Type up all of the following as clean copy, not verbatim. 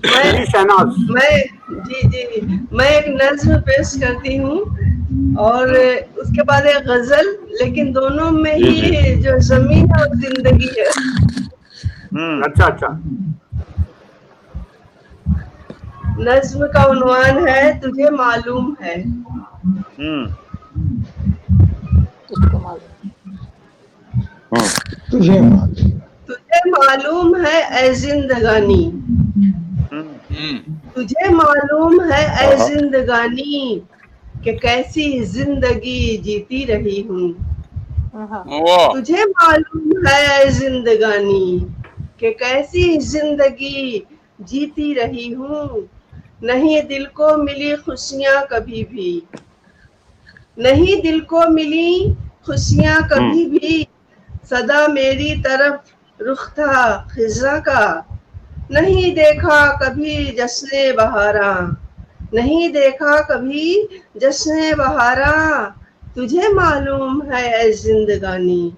جی شہناز، میں ایک نظم پیش کرتی ہوں اور اس کے بعد ایک غزل، لیکن دونوں میں ہی جو زمین اور زندگی ہے. اچھا اچھا. نظم کا عنوان ہے تجھے معلوم ہے. تجھے معلوم ہے اے زندگانی، تجھے معلوم ہے اے زندگانی کہ کیسی زندگی جیتی رہی ہوں. تجھے معلوم ہے اے زندگانی کہ کیسی زندگی جیتی رہی ہوں. نہیں دل کو ملی خوشیاں کبھی بھی، نہیں دل کو ملی خوشیاں کبھی بھی، صدا میری طرف رخ تھا خزاں کا. نہیں دیکھا کبھی جشن بہاراں، نہیں دیکھا کبھی جشن بہاراں. تجھے معلوم ہے اے زندگانی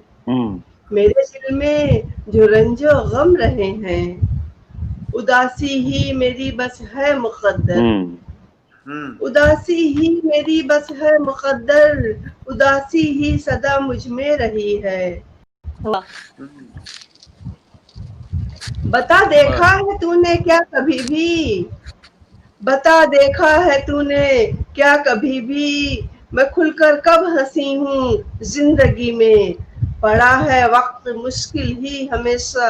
میرے دل میں جو رنج و غم رہے ہیں، اداسی ہی میری بس ہے مقدر، اداسی ہی میری بس ہے مقدر، اداسی ہی صدا مجھ میں رہی ہے. بتا دیکھا ہے تو نے کیا کبھی بھی، بتا دیکھا ہے تو نے کیا کبھی بھی، میں کھل کر کب ہنسی ہوں زندگی میں. پڑا ہے وقت مشکل ہی ہمیشہ،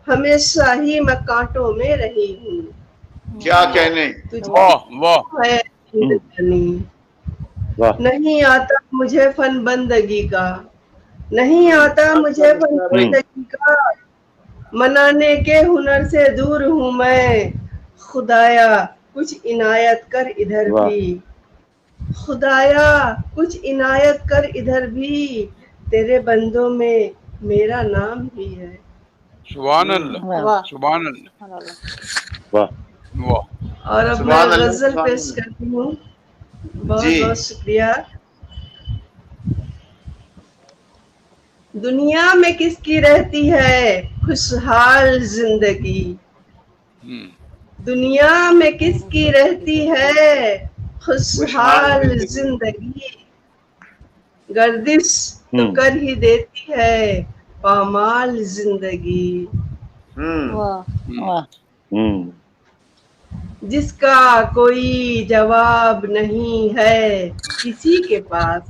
ہمیشہ ہی میں کانٹوں میں رہی ہوں. کیا کہنے. ہے زندگانی. نہیں آتا مجھے فن بندگی کا، نہیں آتا مجھے فن بندگی کا، منانے کے ہنر سے دور ہوں میں. خدایا کچھ عنایت کر ادھر بھی، خدایا کچھ عنایت کر ادھر بھی، تیرے بندوں میں میرا نام ہی ہے. سبحان اللہ، سبحان اللہ. اور اب میں سبحان اللہ غزل سبحان پیش اللہ. کرتی ہوں. بہت جی بہت شکریہ. دنیا میں کس کی رہتی ہے خوشحال زندگی، دنیا میں کس کی رہتی ہے خوشحال زندگی، گردش تو کر ہی دیتی ہے پامال زندگی. جس کا کوئی جواب نہیں ہے کسی کے پاس،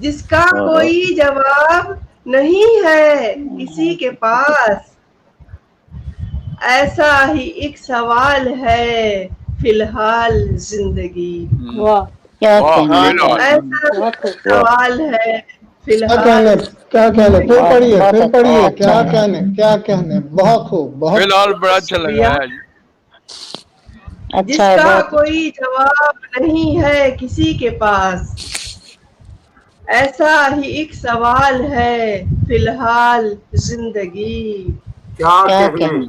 جس کا کوئی جواب نہیں ہے کسی کے پاس، ایسا ہی ایک سوال ہے فی الحال زندگی. سبحان اللہ. ایسا ہی ایک سوال ہے فی کیا الحال کہنے، کیا کہنے، زندگی. پھر پڑھیے کیا کہنے، کیا کہنے. بہت خوب، فی بہت الحال بڑا بہت اچھا شکریہ. لگا ہے جی. جس کا کوئی جواب نہیں ہے کسی کے پاس، ایسا ہی ایک سوال ہے فی الحال زندگی. کیا کہنے.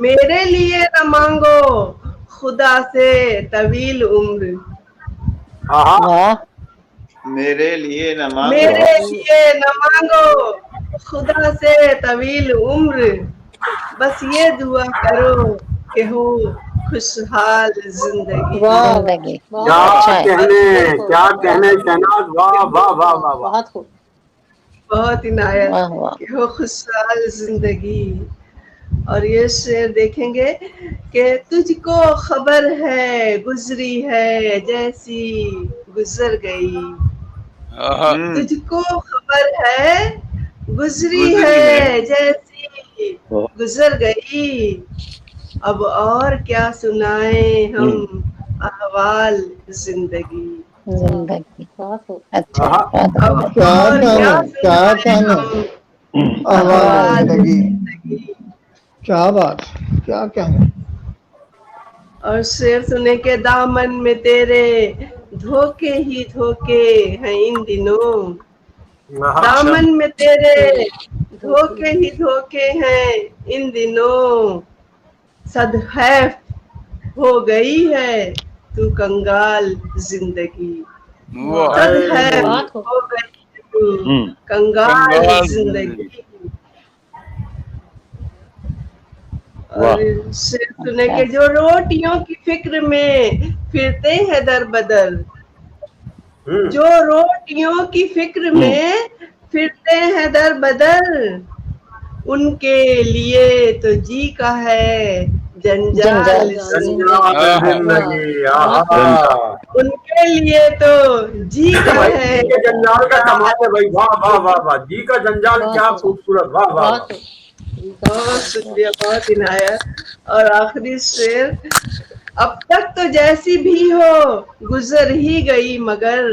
میرے لیے نہ مانگو خدا سے طویل عمر، ہاں میرے لیے نہ مانگو. میرے لیے نہ مانگو خدا سے طویل عمر، بس یہ دعا کرو کہ ہو خوشحال زندگی. کیا کہنے، کیا کہنے شہناز. واہ واہ واہ واہ واہ. بہت عنایت کہ ہو خوشحال زندگی. اور یہ شعر دیکھیں گے کہ تجھ کو خبر ہے گزری ہے جیسی گزر گئی، تجھ کو خبر ہے گزری ہے جیسی گزر گئی، اب اور کیا سنائیں ہم احوال زندگی. اب کیا اور کیا کہنے، کیا سنائیں کہنے. ہم احوال احوال زندگی، زندگی. کیا بات، کیا کہنے. اور شعر سنے کے دامن میں تیرے دھوکے ہی دھوکے ہیں ان دنوں، اچھا. دامن میں تیرے دھوکے ہی دھوکے ہیں ان دنوں، صد حیف ہو گئی ہے تو کنگال زندگی. صد حیف ہو گئی ہے تو کنگال زندگی. اور شعر سنے کہ جو روٹیوں کی فکر میں پھرتے ہیں در بدر، جو روٹیوں کی فکر میں پھرتے ہیں در بدر، ان کے لیے تو جی کا ہے جنجال زندگی، ان کے لیے تو جی کا ہے جنجال کا کمال ہے بھائی، واہ واہ واہ واہ، جی کا جنجال کیا خوبصورت، واہ واہ واہ۔ بہت شکریہ، بہت عنایت۔ اور آخری شعر، اب تک تو جیسی بھی ہو گزر ہی گئی مگر،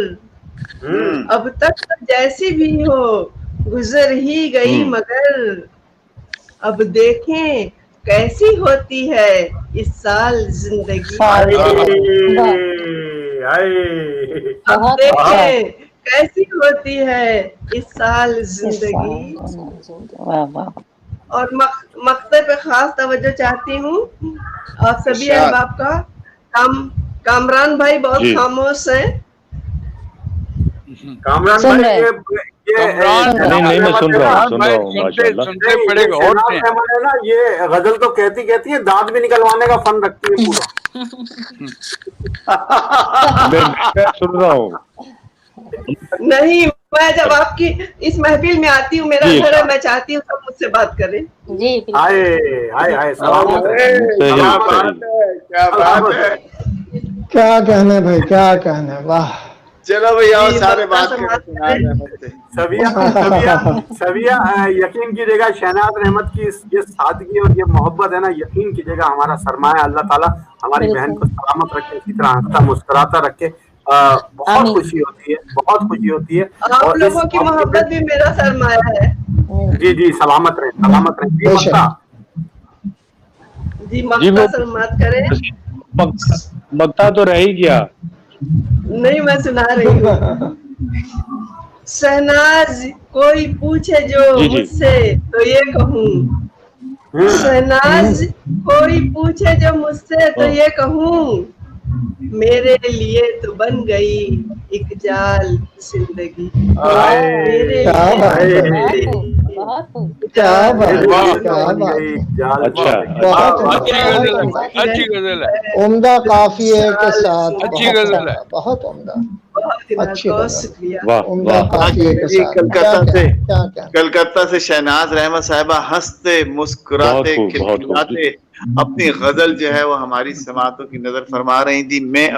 اب تک تو جیسی بھی ہو گزر ہی گئی مگر، اب دیکھیں کیسی ہوتی ہے اس سال زندگی، اب دیکھیں کیسی ہوتی ہے اس سال زندگی۔ اور مقطع پہ خاص توجہ چاہتی ہوں آپ سبھی احباب کا۔ کامران بھائی بہت خاموش ہیں۔ کامران بھائی نہیں میں سن رہا ہوں، سنتے پڑے گا اور نا یہ غزل تو کہتی ہے، دانت بھی نکلوانے کا فن رکھتی ہے پورا۔ میں سن رہا ہوں۔ نہیں، میں جب آپ کی اس محفل میں آتی ہوں، میرا گھر ہے، میں چاہتی ہوں سب مجھ سے بات کریں۔ جی کیا کہنے بھائی، کیا کہنے، واہ۔ چلو بھائی آؤ سارے بات کریں۔ سبیہ یقین کیجیے گا شہناز رحمت کی یہ سادگی اور یہ محبت ہے نا، یقین کیجیے گا ہمارا سرمایہ، اللہ تعالیٰ ہماری بہن کو سلامت رکھے، اسی طرح ہنستا مسکراتا رکھے۔ بہت خوشی ہوتی ہے، بہت خوشی ہوتی ہے۔ آپ لوگوں کی محبت بھی میرا سرمایہ ہے۔ جی جی، سلامت رہے، سلامت رہے جی، مقطع سلامت کریں۔ مقطع تو رہ ہی گیا۔ نہیں، میں سنا رہی ہوں۔ شہناز کوئی پوچھے جو مجھ سے تو یہ کہوں، شہناز کوئی پوچھے جو مجھ سے تو یہ کہوں، میرے لیے تو بن گئی ایک جال زندگی، میرے عمدہ قافیے کے ساتھ، بہت عمدہ، عمدہ قافیے کے ساتھ۔ کلکتہ سے شہناز رحمت صاحبہ ہنستے مسکراتے کھلکھلاتے اپنی غزل جو ہے وہ ہماری سماعتوں کی نظر فرما رہی تھی۔ میں